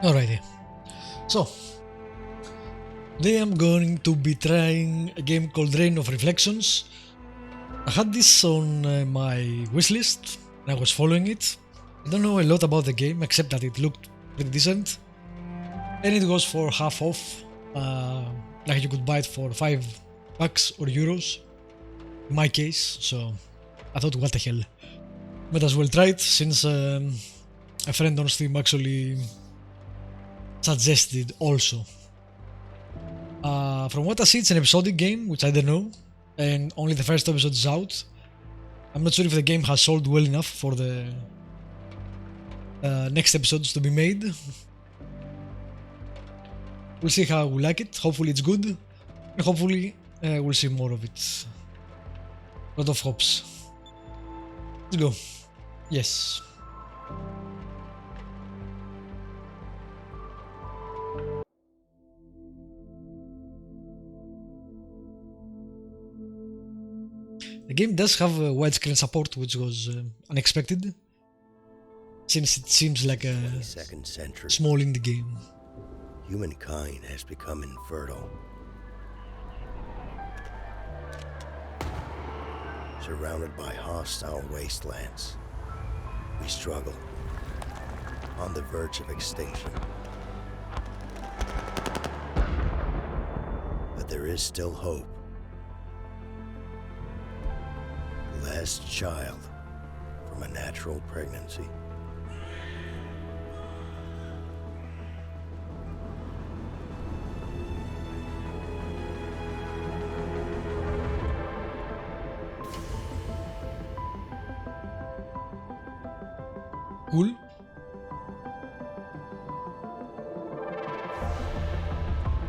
Alrighty. So, today I'm going to be trying a game called Reign of Reflections. I had this on my wishlist and I was following it. I don't know a lot about the game except that it looked pretty decent. And it was for half off. Like you could buy it for $5 or euros in my case. So I thought, what the hell. Might as well try it since a friend on Steam actually suggested also. From what I see, it's an episodic game, which I don't know, and only the first episode is out. I'm not sure if the game has sold well enough for the next episodes to be made. We'll see how we like it. Hopefully it's good, and hopefully we'll see more of it. Lot of hopes. Let's go. Yes. The game does have widescreen support, which was unexpected, since it seems like a 22nd century, small indie game. humankind has become infertile. Surrounded by hostile wastelands, we struggle, on the verge of extinction. But there is still hope. Last child from a natural pregnancy. Cool.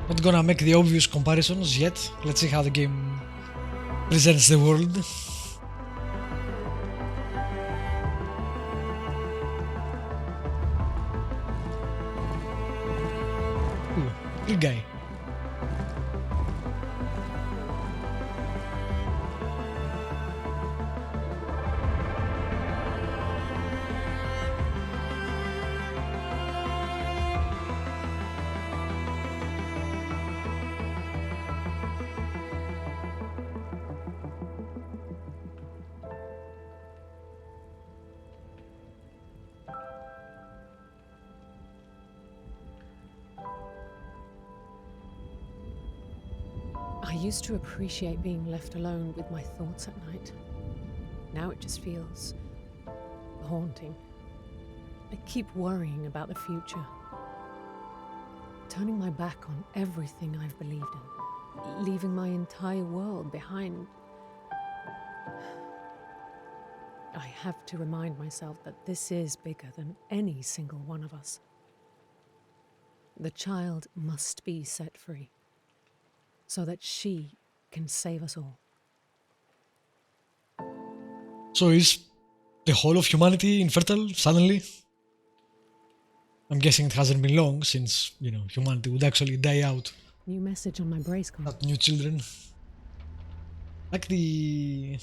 Not gonna make the obvious comparisons yet. Let's see how the game presents the world. Ooh, good guy. I used to appreciate being left alone with my thoughts at night. Now it just feels haunting. I keep worrying about the future, turning my back on everything I've believed in, leaving my entire world behind. I have to remind myself that this is bigger than any single one of us. The child must be set free, so that she can save us all. So is the whole of humanity infertile suddenly? I'm guessing it hasn't been long since, humanity would actually die out. New message on my brace card. Not new children. Like the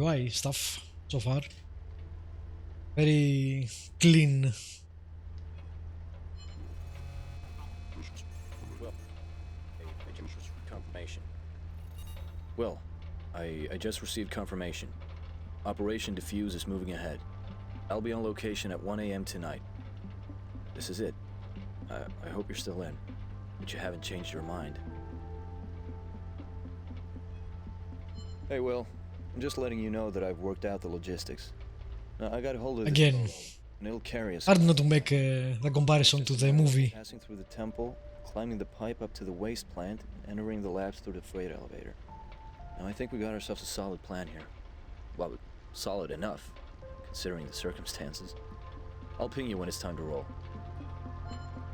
UI stuff so far. Very clean. Confirmation. Will, I just received confirmation. Operation Defuse is moving ahead. I'll be on location at 1 a.m. tonight. This is it. I hope you're still in, but you haven't changed your mind. Hey, Will. I'm just letting you know that I've worked out the logistics. Now, I got a hold of this Again, boat, and it'll carry us. hard not to make the comparison to the movie. Passing through the temple, climbing the pipe up to the waste plant, entering the labs through the freight elevator. Now, I think we got ourselves a solid plan here. Well, solid enough, considering the circumstances. I'll ping you when it's time to roll.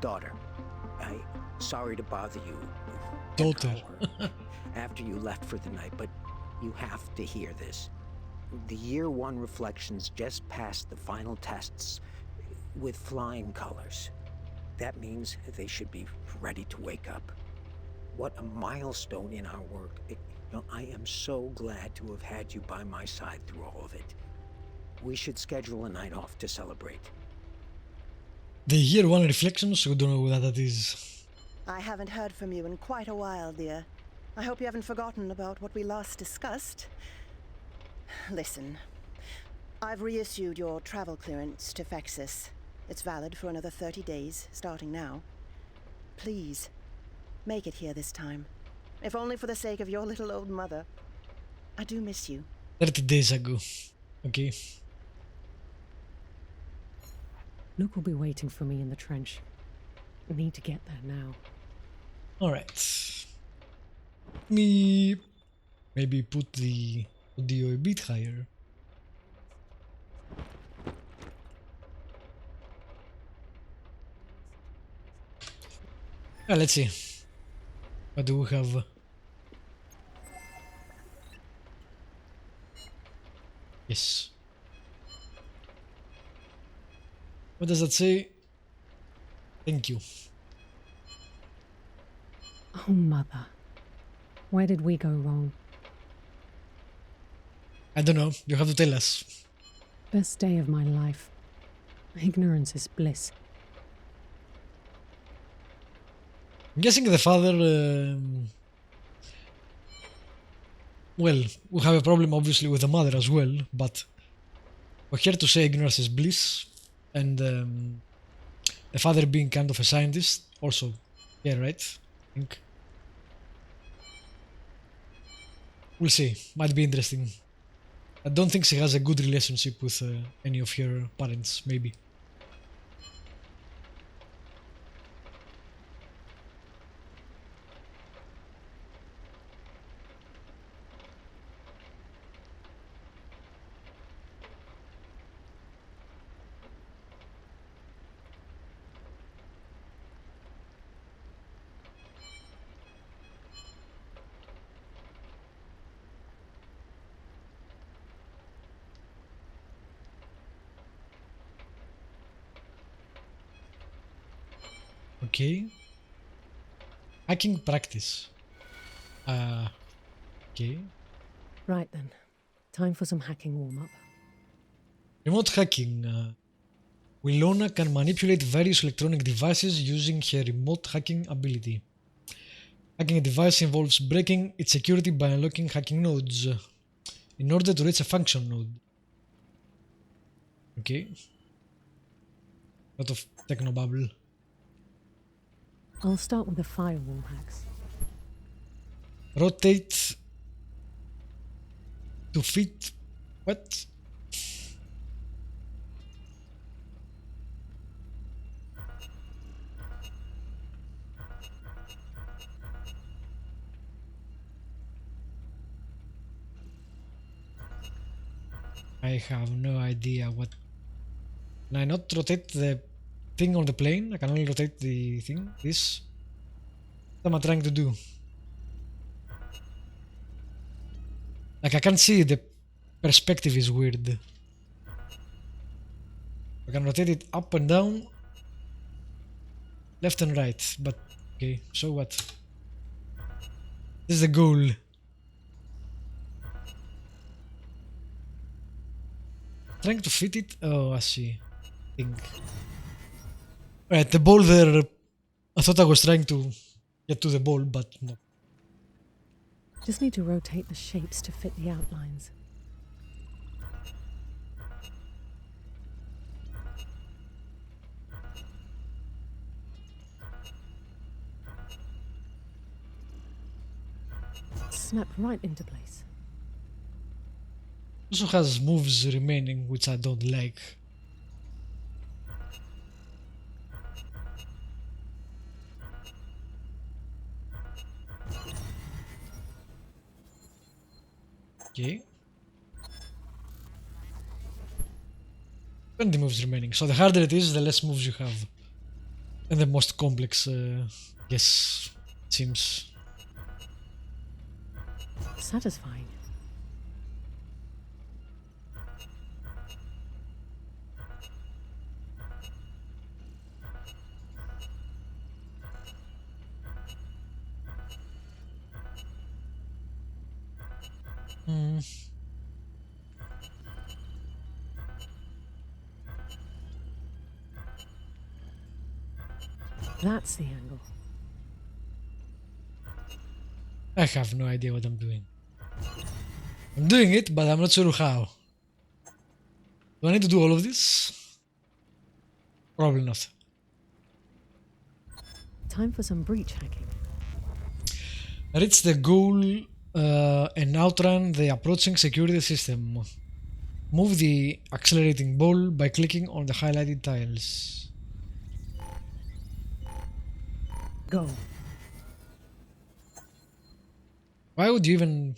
Daughter, sorry to bother you. Daughter. After you left for the night, but you have to hear this. The Year 1 reflections just passed the final tests with flying colors. That means they should be ready to wake up. What a milestone in our work. I am so glad to have had you by my side through all of it. We should schedule a night off to celebrate. The year one reflections, we don't know what that is. I haven't heard from you in quite a while, dear. I hope you haven't forgotten about what we last discussed. Listen, I've reissued your travel clearance to Fexus. It's valid for another 30 days, starting now. Please, make it here this time. If only for the sake of your little old mother. I do miss you. 30 days ago. Okay. Luke will be waiting for me in the trench. We need to get there now. Alright. Me maybe put the audio a bit higher. Let's see. What do we have? Yes. What does that say? Thank you. Oh, Mother. Where did we go wrong? I don't know. You have to tell us. Best day of my life. Ignorance is bliss. I'm guessing the father... well, we have a problem obviously with the mother as well, but we're here to say ignorance is bliss, and the father being kind of a scientist also. Yeah, right? I think. We'll see. Might be interesting. I don't think she has a good relationship with any of her parents, maybe. Okay. Hacking practice. Okay. Right then. Time for some hacking warm-up. Remote hacking. Wilona can manipulate various electronic devices using her remote hacking ability. Hacking a device involves breaking its security by unlocking hacking nodes in order to reach a function node. Okay. Lot of technobabble. I'll start with the firewall hacks. Rotate to fit. What? I have no idea what. Can I not rotate the thing on the plane? I can only rotate the thing. This. What am I trying to do? Like, I can't see, the perspective is weird. I can rotate it up and down, left and right, but okay, so what? This is the goal. Trying to fit it? Oh, I see. Think. Right, the ball there, I thought I was trying to get to the ball, but no. Just need to rotate the shapes to fit the outlines. Snap right into place. Also has moves remaining, which I don't like. Okay. 20 moves remaining. So the harder it is, the less moves you have. And the most complex, yes, it seems. Satisfying. That's the angle. I have no idea what I'm doing. I'm doing it, but I'm not sure how. Do I need to do all of this? Probably not. Time for some breach hacking. Reach the goal and outrun the approaching security system. Move the accelerating ball by clicking on the highlighted tiles. Go. Why would you even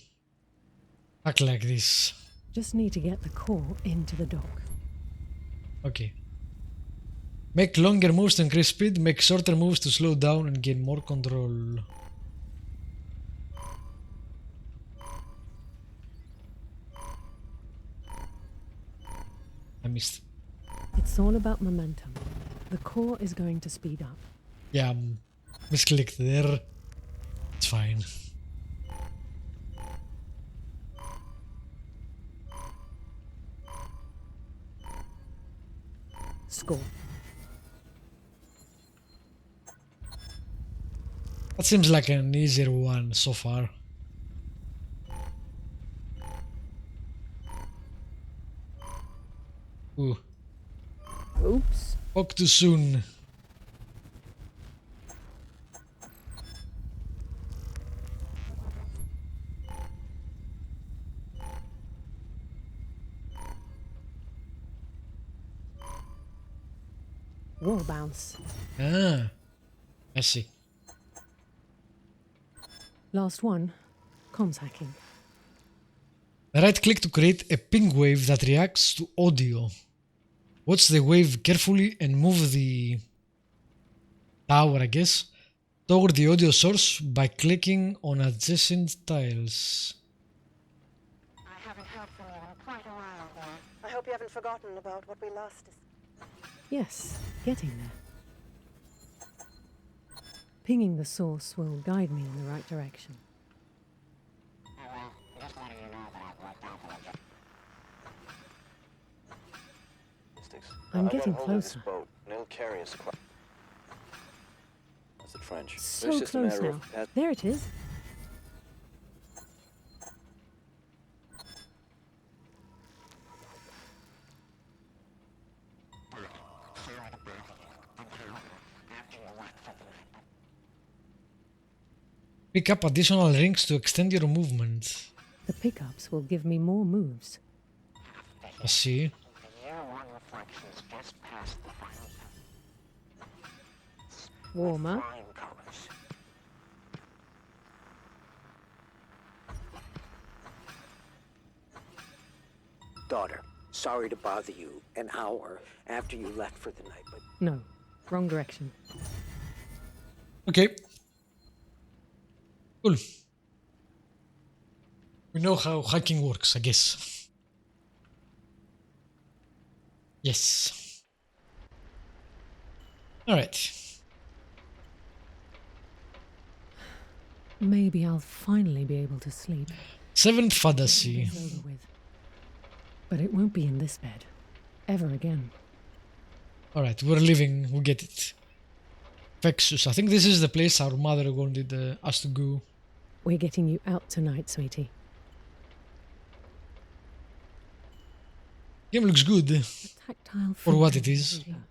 act like this? Just need to get the core into the dock. Okay. Make longer moves to increase speed, make shorter moves to slow down and gain more control. I missed. It's all about momentum. The core is going to speed up. Yeah, misclicked there. It's fine. Score. That seems like an easier one so far. Ooh. Oops. Spoke too soon. Wall bounce. Ah, I see. Last one. Comms hacking. Right click to create a ping wave that reacts to audio. Watch the wave carefully and move the tower, I guess, toward the audio source by clicking on adjacent tiles. I haven't heard from you in quite a while there. I hope you haven't forgotten about what we last discussed. Yes, getting there. Pinging the source will guide me in the right direction. I'm getting closer. That's the French. So close now. There it is. Pick up additional rings to extend your movement. The pickups will give me more moves. I see. Warmer. Daughter, sorry to bother you an hour after you left for the night, but No, wrong direction. Okay. Cool. We know how hacking works, I guess. Yes. Alright. Maybe I'll finally be able to sleep. Seventh fantasy. It's over with. But it won't be in this bed. Ever again. Alright, we're leaving, we get it. Vexus, I think this is the place our mother wanted us to go. We're getting you out tonight, sweetie. Game looks good. The tactile For what feeling it is. of the river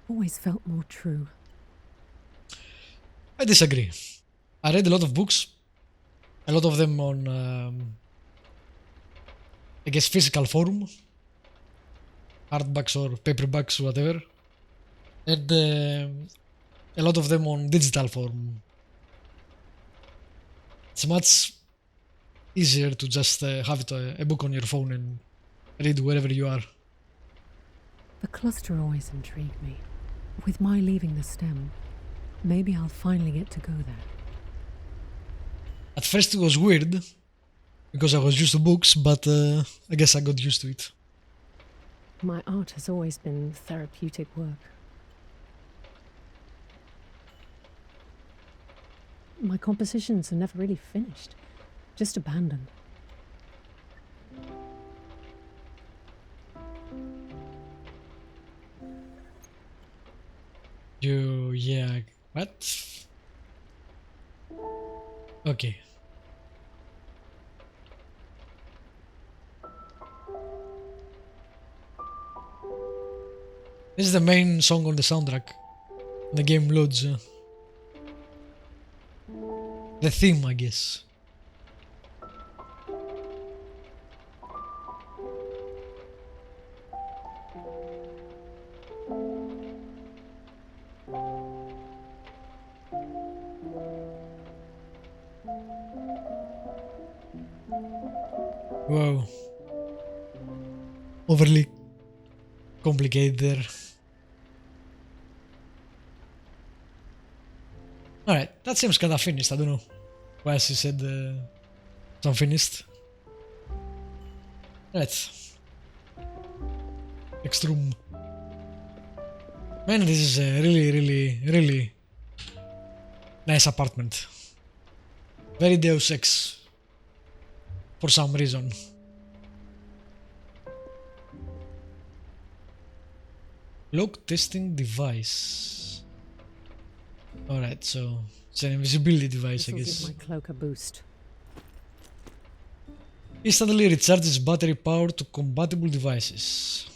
always felt more true. I disagree. I read a lot of books. A lot of them on, I guess, physical form. Hardbacks or paperbacks, whatever. And a lot of them on digital form. It's much easier to just have it, a book on your phone and read wherever you are. The cluster always intrigued me. With my leaving the stem, maybe I'll finally get to go there. At first it was weird, because I was used to books, but I guess I got used to it. My art has always been therapeutic work. My compositions are never really finished, just abandoned. You yeah. What? Okay. This is the main song on the soundtrack. The game loads. The theme, I guess. Wow. Overly complicated there. Alright, that seems kinda finished, I don't know why she said it's unfinished. Right. Next room. Man, this is a really nice apartment. Very Deus Ex. For some reason. Lock testing device. Alright, so it's an invisibility device, This'll I guess. give my cloak a boost. Instantly recharges battery power to compatible devices.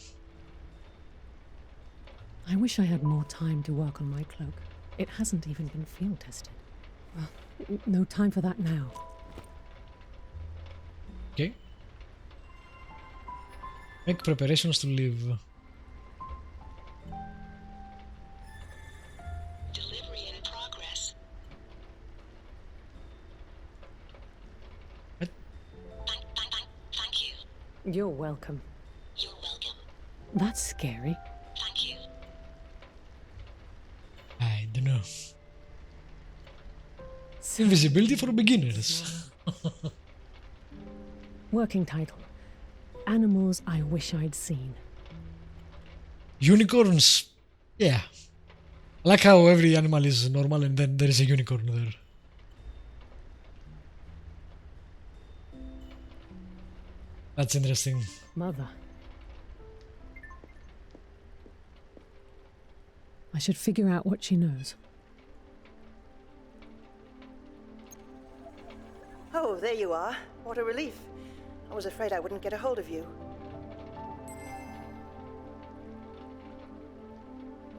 I wish I had more time to work on my cloak. It hasn't even been field tested. Well, no time for that now. Okay. Make preparations to leave. Delivery in progress. What? Thank you. You're welcome. You're welcome. That's scary. Thank you. I don't know. Invisibility for beginners. Working title. Animals I wish I'd seen. Unicorns. Yeah. I like how every animal is normal and then there is a unicorn there. That's interesting. Mother. I should figure out what she knows. Oh, there you are. What a relief. I was afraid I wouldn't get a hold of you.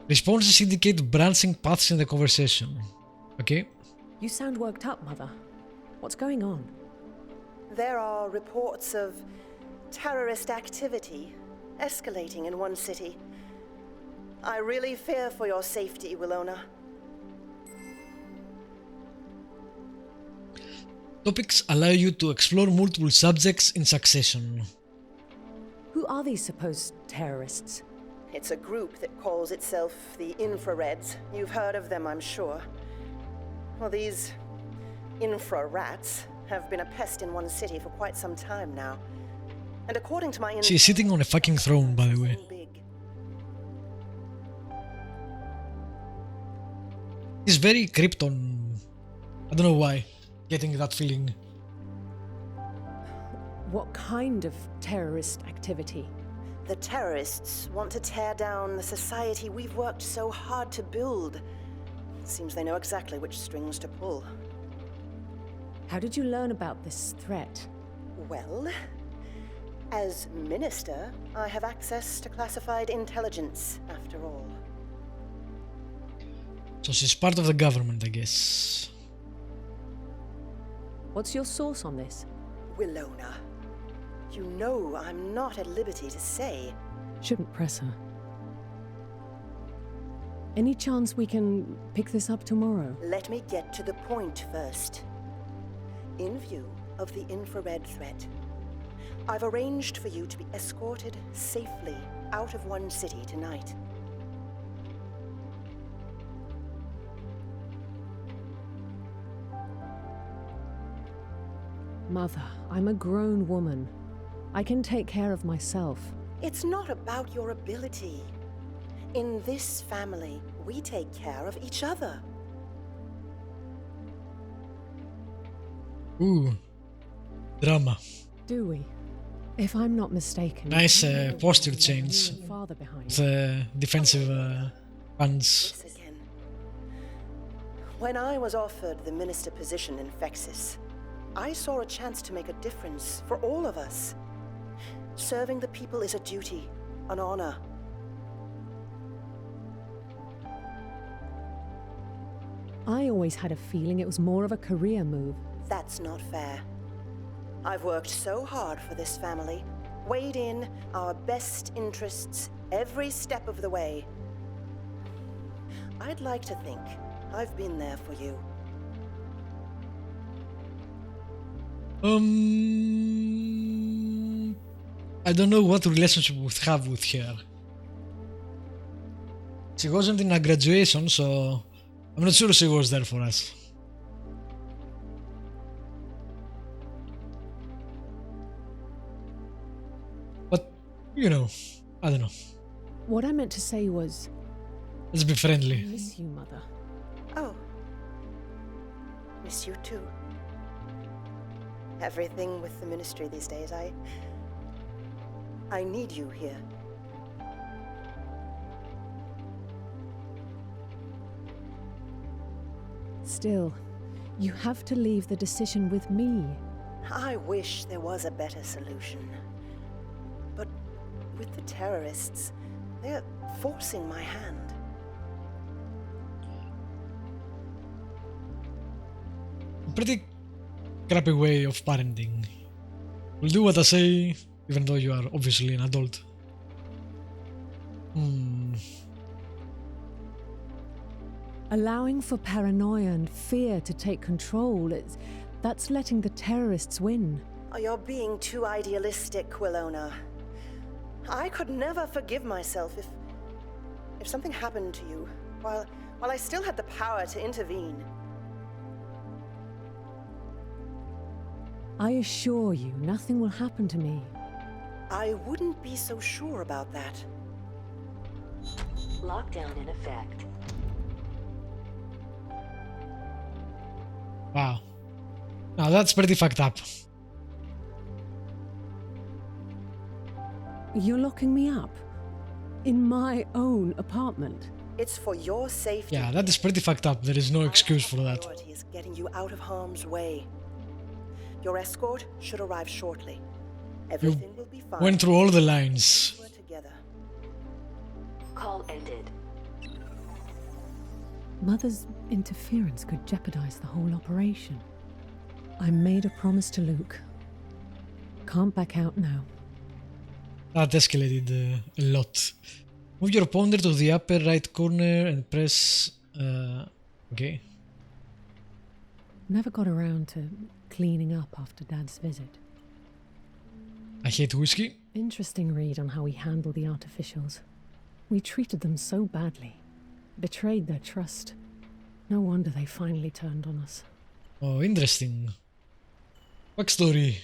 Responses indicate branching paths in the conversation. Okay. You sound worked up, Mother. What's going on? There are reports of terrorist activity escalating in one city. I really fear for your safety, Wilona. Topics allow you to explore multiple subjects in succession. Who are these supposed terrorists? It's a group that calls itself the Infrareds. You've heard of them, I'm sure. Well, these infra-rats have been a pest in one city for quite some time now. And according to my She is sitting on a fucking throne, by the way. He's very Krypton. I don't know why. Getting that feeling. What kind of terrorist activity? The terrorists want to tear down the society we've worked so hard to build. Seems they know exactly which strings to pull. How did you learn about this threat? Well, as minister, I have access to classified intelligence, after all. So she's part of the government, I guess. What's your source on this? Wilona. You know I'm not at liberty to say. Shouldn't press her. Any chance we can pick this up tomorrow? Let me get to the point first. In view of the infrared threat, I've arranged for you to be escorted safely out of one city tonight. Mother, I'm a grown woman. I can take care of myself. It's not about your ability. In this family, we take care of each other. Ooh. Drama. Do we? If I'm not mistaken... Nice you posture left change. you and Father behind. The defensive hands. This again. When I was offered the minister position in Fexis, I saw a chance to make a difference for all of us. Serving the people is a duty, an honor. I always had a feeling it was more of a career move. That's not fair. I've worked so hard for this family, weighed in our best interests every step of the way. I'd like to think I've been there for you. I don't know what relationship we would have with her. She wasn't in our graduation, so I'm not sure she was there for us. But, you know, I don't know. What I meant to say was, Let's be friendly. I miss you, Mother. Oh. Miss you too. Everything with the ministry these days, I need you here. Still, you have to leave the decision with me. I wish there was a better solution. But with the terrorists, they're forcing my hand. Pretty crappy way of parenting. Will do what I say, even though you are obviously an adult. Allowing for paranoia and fear to take control, that's letting the terrorists win. Oh, you're being too idealistic, Wilona. I could never forgive myself if something happened to you while I still had the power to intervene. I assure you, nothing will happen to me. I wouldn't be so sure about that. Lockdown in effect. Wow. Now that's pretty fucked up. You're locking me up? In my own apartment? It's for your safety. Yeah, that is pretty fucked up. There is no excuse for that. Our priority is getting you out of harm's way. Your escort should arrive shortly. Everything will be fine. Went through all the lines. We're together. Call ended. Mother's interference could jeopardize the whole operation. I made a promise to Luke. Can't back out now. That escalated a lot. Move your pointer to the upper right corner and press... okay. Never got around to cleaning up after Dad's visit. I hate whiskey. Interesting read on how we handle the artificials. We treated them so badly. Betrayed their trust. No wonder they finally turned on us. Oh, interesting. Backstory.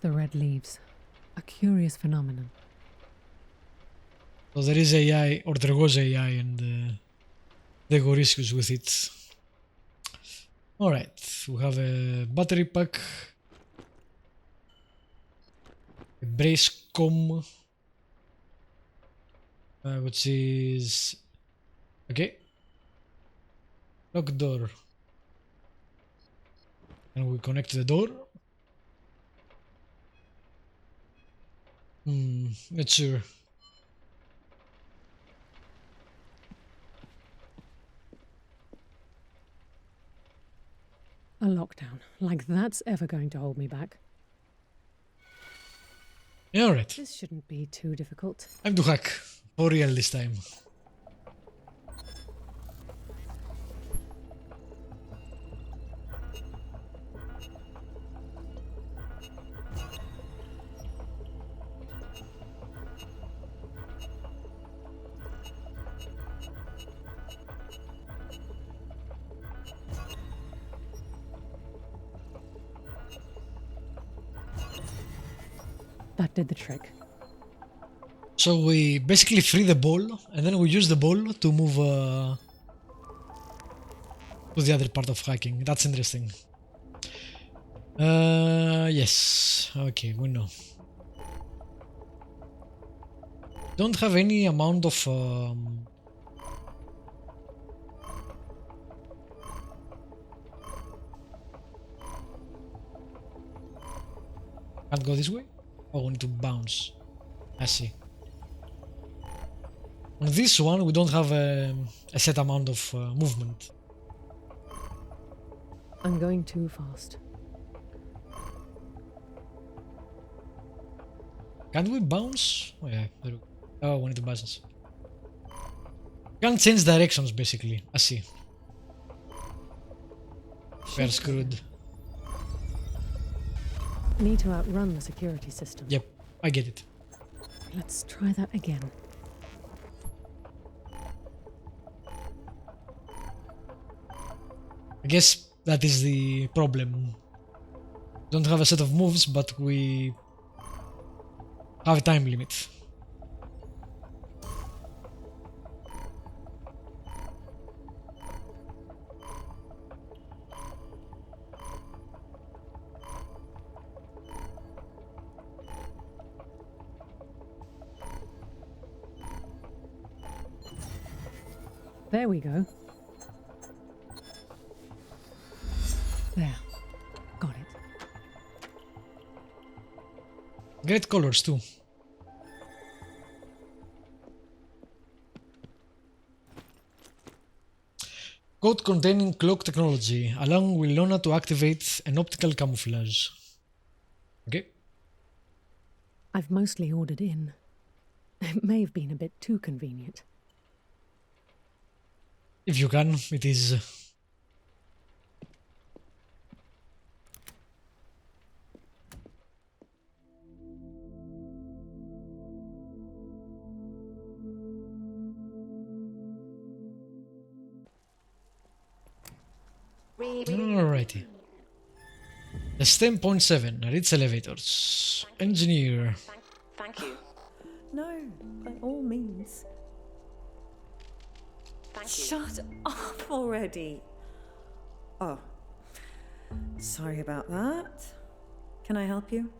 The red leaves. A curious phenomenon. So there is AI, or there was AI, and there were issues with it. Alright, we have a battery pack. A brace com. Which is... okay. Lock door. And we connect the door. Not sure. A lockdown. Like that's ever going to hold me back. Yeah, alright. This shouldn't be too difficult. Time to hack. For real this time. That did the trick. So we basically free the ball, and then we use the ball to move to the other part of hacking. That's interesting. Yes. Okay, we know. Don't have any amount of Can't go this way? Oh, we need to bounce. I see. On this one, we don't have a set amount of movement. I'm going too fast. Can't we bounce? Oh yeah, there we go. Oh, we need to bounce. Can't change directions, basically. I see. We're screwed. Need to outrun the security system. Yep, I get it. Let's try that again. I guess that is the problem. Don't have a set of moves, but we have a time limit. There we go. There. Got it. Great colors too. Code containing cloak technology, allowing Wilona to activate an optical camouflage. Okay. I've mostly ordered in. It may have been a bit too convenient. If you can, it is. Alrighty. The STEM.7 reads elevators. Engineer. Thank you. No, by all means. Thank you. Shut up already. Oh, sorry about that. Can I help you?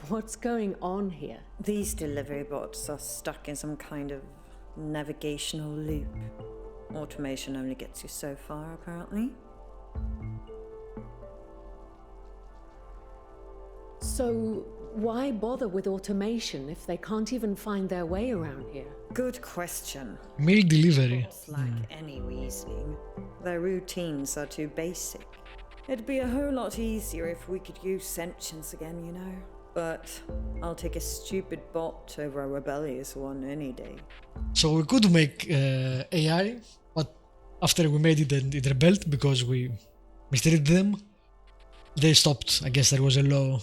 What's going on here? These delivery bots are stuck in some kind of navigational loop. Automation only gets you so far, apparently. So, why bother with automation if they can't even find their way around here? Good question. Mail delivery. Bots lack any reasoning. Their routines are too basic. It'd be a whole lot easier if we could use sentience again, you know. But I'll take a stupid bot over a rebellious one any day. So we could make AI, but after we made it and it rebelled because we mistreated them, they stopped. I guess there was a law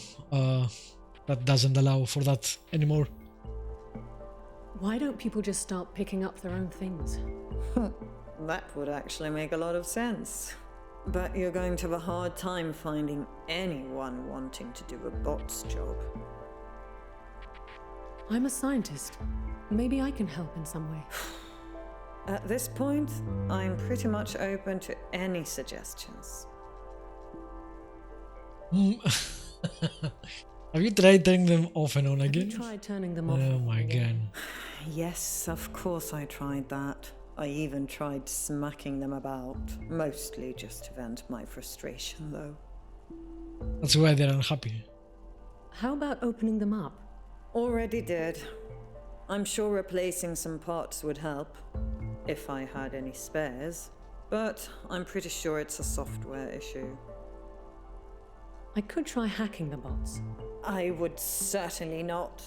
that doesn't allow for that anymore. Why don't people just start picking up their own things? That would actually make a lot of sense. But you're going to have a hard time finding anyone wanting to do a bot's job. I'm a scientist. Maybe I can help in some way. At this point, I'm pretty much open to any suggestions. Have you tried turning them off and on Have you again? tried turning them off? Oh my god. Yes, of course I tried that. I even tried smacking them about. Mostly just to vent my frustration, though. That's why they're unhappy. How about opening them up? Already did. I'm sure replacing some parts would help, if I had any spares. But I'm pretty sure it's a software issue. I could try hacking the bots. I would certainly not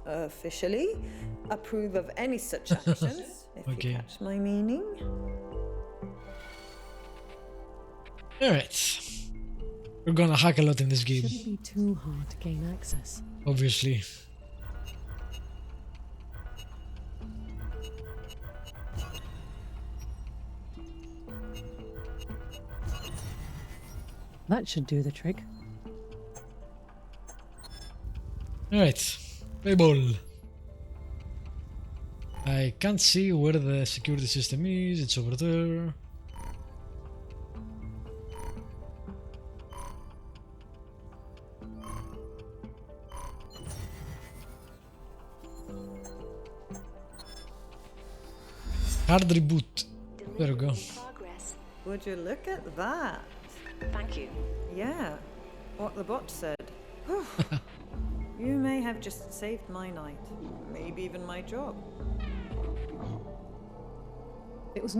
officially approve of any such actions, if Okay. you catch my meaning. Alright. We're gonna hack a lot in this game, Shouldn't be too hard to gain access. obviously. That should do the trick. Alright. Play ball. I can't see where the security system is. It's over there. Hard reboot. There we go. Progress. Would you look at that? Thank you. Yeah, what the bot said. You may have just saved my night. Maybe even my job. It was